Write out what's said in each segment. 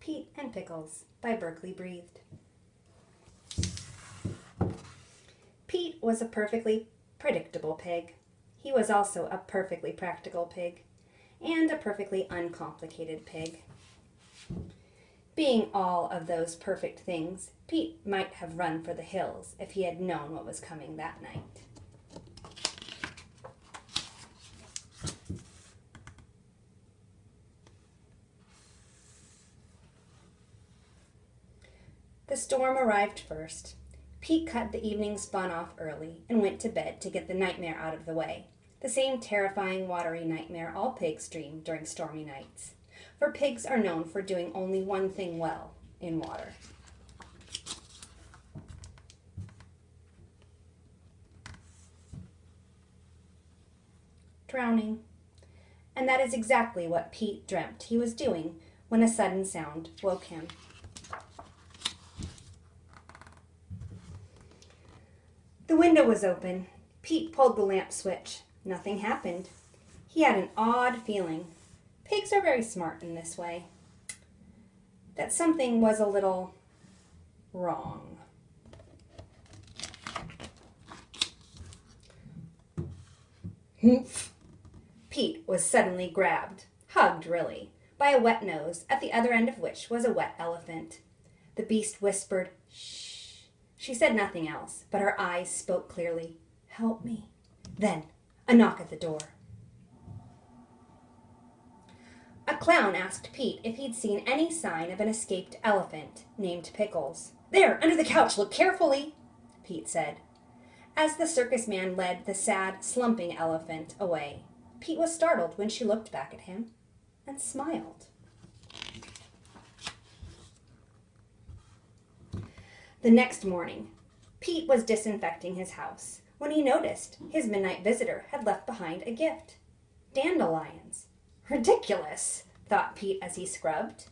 Pete and Pickles by Berkeley Breathed. Pete was a perfectly predictable pig. He was also a perfectly practical pig and a perfectly uncomplicated pig. Being all of those perfect things, Pete might have run for the hills if he had known what was coming that night. The storm arrived first. Pete cut the evening spun off early and went to bed to get the nightmare out of the way, the same terrifying watery nightmare all pigs dream during stormy nights. For pigs are known for doing only one thing well in water. Drowning. And that is exactly what Pete dreamt he was doing when a sudden sound woke him. The window was open. Pete pulled the lamp switch. Nothing happened. He had an odd feeling. Pigs are very smart in this way. That something was a little wrong. Pete was suddenly grabbed, hugged really, by a wet nose, at the other end of which was a wet elephant. The beast whispered, "Shh." She said nothing else, but her eyes spoke clearly. "Help me." Then, a knock at the door. A clown asked Pete if he'd seen any sign of an escaped elephant named Pickles. "There, under the couch, look carefully," Pete said. As the circus man led the sad, slumping elephant away, Pete was startled when she looked back at him and smiled. The next morning, Pete was disinfecting his house when he noticed his midnight visitor had left behind a gift. Dandelions. Ridiculous, thought Pete as he scrubbed.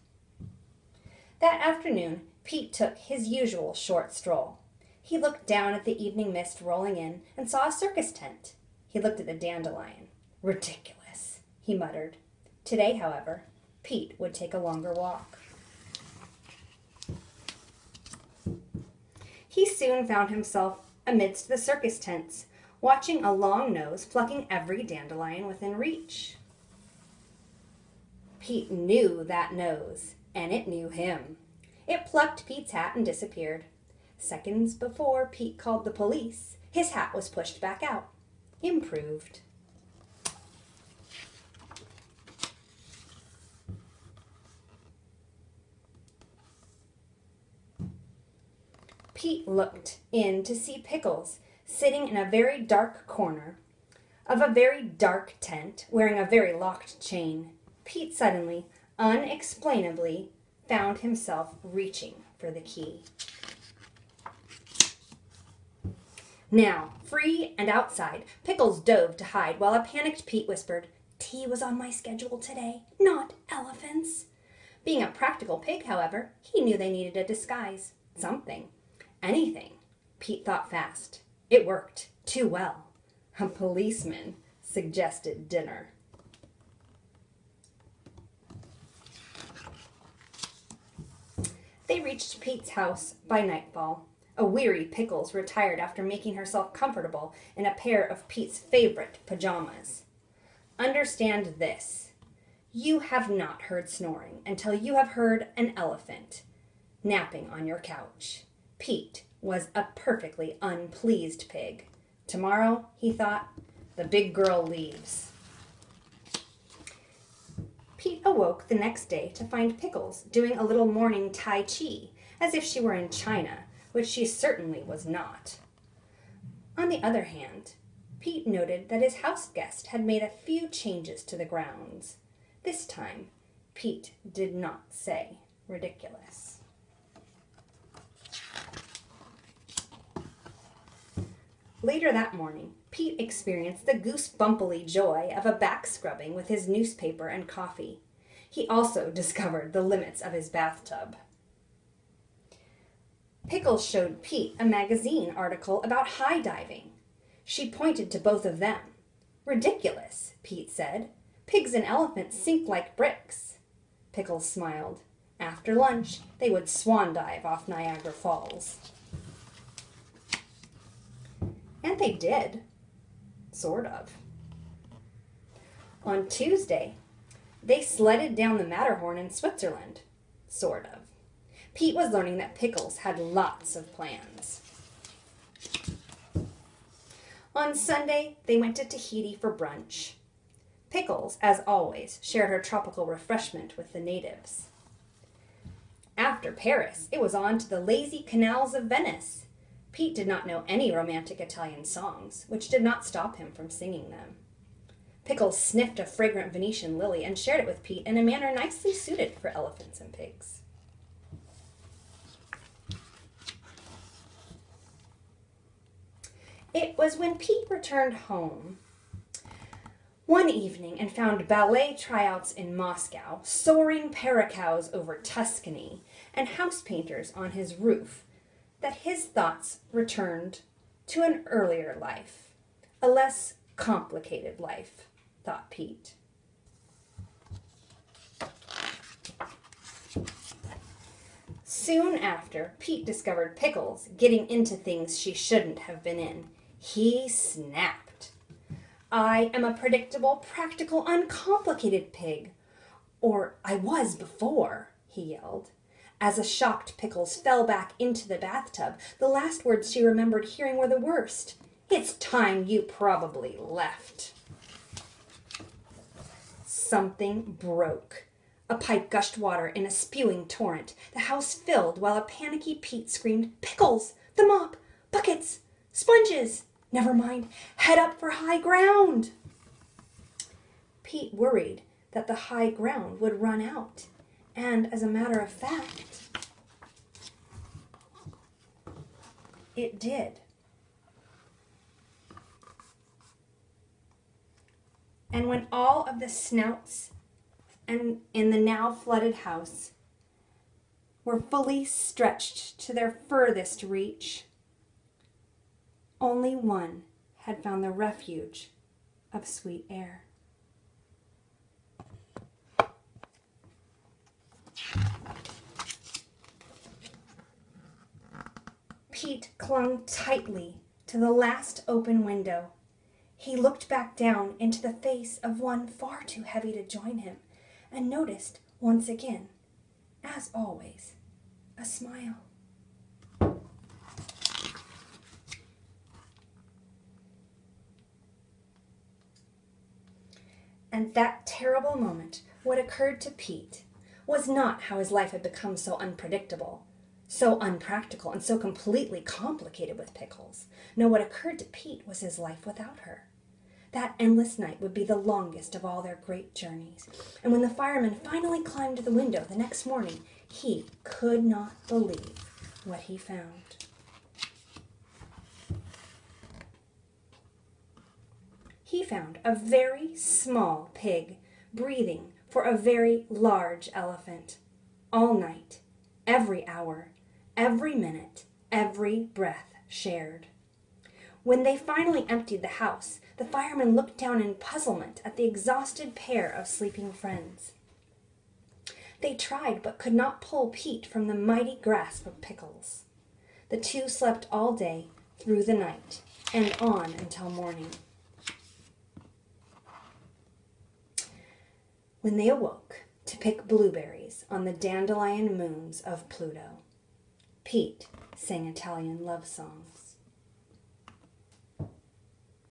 That afternoon, Pete took his usual short stroll. He looked down at the evening mist rolling in and saw a circus tent. He looked at the dandelion. Ridiculous, he muttered. Today, however, Pete would take a longer walk. He soon found himself amidst the circus tents, watching a long nose plucking every dandelion within reach. Pete knew that nose, and it knew him. It plucked Pete's hat and disappeared. Seconds before Pete called the police, his hat was pushed back out. Improved. Pete looked in to see Pickles sitting in a very dark corner of a very dark tent, wearing a very locked chain. Pete suddenly, unexplainably, found himself reaching for the key. Now, free and outside, Pickles dove to hide while a panicked Pete whispered, "Tea was on my schedule today, not elephants." Being a practical pig, however, he knew they needed a disguise. Something. Anything. Pete thought fast. It worked. Too well. A policeman suggested dinner. They reached Pete's house by nightfall. A weary Pickles retired after making herself comfortable in a pair of Pete's favorite pajamas. Understand this. You have not heard snoring until you have heard an elephant napping on your couch. Pete was a perfectly unpleased pig. Tomorrow, he thought, the big girl leaves. Pete awoke the next day to find Pickles doing a little morning Tai Chi, as if she were in China, which she certainly was not. On the other hand, Pete noted that his house guest had made a few changes to the grounds. This time, Pete did not say ridiculous. Later that morning, Pete experienced the goosebumpily joy of a back scrubbing with his newspaper and coffee. He also discovered the limits of his bathtub. Pickles showed Pete a magazine article about high diving. She pointed to both of them. "Ridiculous," Pete said. "Pigs and elephants sink like bricks." Pickles smiled. After lunch, they would swan dive off Niagara Falls. And they did. Sort of. On Tuesday, they sledded down the Matterhorn in Switzerland. Sort of. Pete was learning that Pickles had lots of plans. On Sunday, they went to Tahiti for brunch. Pickles, as always, shared her tropical refreshment with the natives. After Paris, it was on to the lazy canals of Venice. Pete did not know any romantic Italian songs, which did not stop him from singing them. Pickles sniffed a fragrant Venetian lily and shared it with Pete in a manner nicely suited for elephants and pigs. It was when Pete returned home one evening and found ballet tryouts in Moscow, soaring paracows over Tuscany, and house painters on his roof, that his thoughts returned to an earlier life, a less complicated life, thought Pete. Soon after, Pete discovered Pickles getting into things she shouldn't have been in. He snapped. "I am a predictable, practical, uncomplicated pig. Or I was before," he yelled. As a shocked Pickles fell back into the bathtub, the last words she remembered hearing were the worst. "It's time you probably left." Something broke. A pipe gushed water in a spewing torrent. The house filled while a panicky Pete screamed, "Pickles! The mop! Buckets! Sponges! Never mind, head up for high ground!" Pete worried that the high ground would run out, and as a matter of fact, it did. And when all of the snouts in the now flooded house were fully stretched to their furthest reach, only one had found the refuge of sweet air. Pete clung tightly to the last open window. He looked back down into the face of one far too heavy to join him and noticed once again, as always, a smile. And that terrible moment, what occurred to Pete, was not how his life had become so unpredictable, so unpractical, and so completely complicated with Pickles. No, what occurred to Pete was his life without her. That endless night would be the longest of all their great journeys. And when the fireman finally climbed the window the next morning, he could not believe what he found. He found a very small pig breathing for a very large elephant. All night, every hour, every minute, every breath shared. When they finally emptied the house, the fireman looked down in puzzlement at the exhausted pair of sleeping friends. They tried but could not pull Pete from the mighty grasp of Pickles. The two slept all day, through the night, and on until morning. When they awoke to pick blueberries on the dandelion moons of Pluto, Pete sang Italian love songs.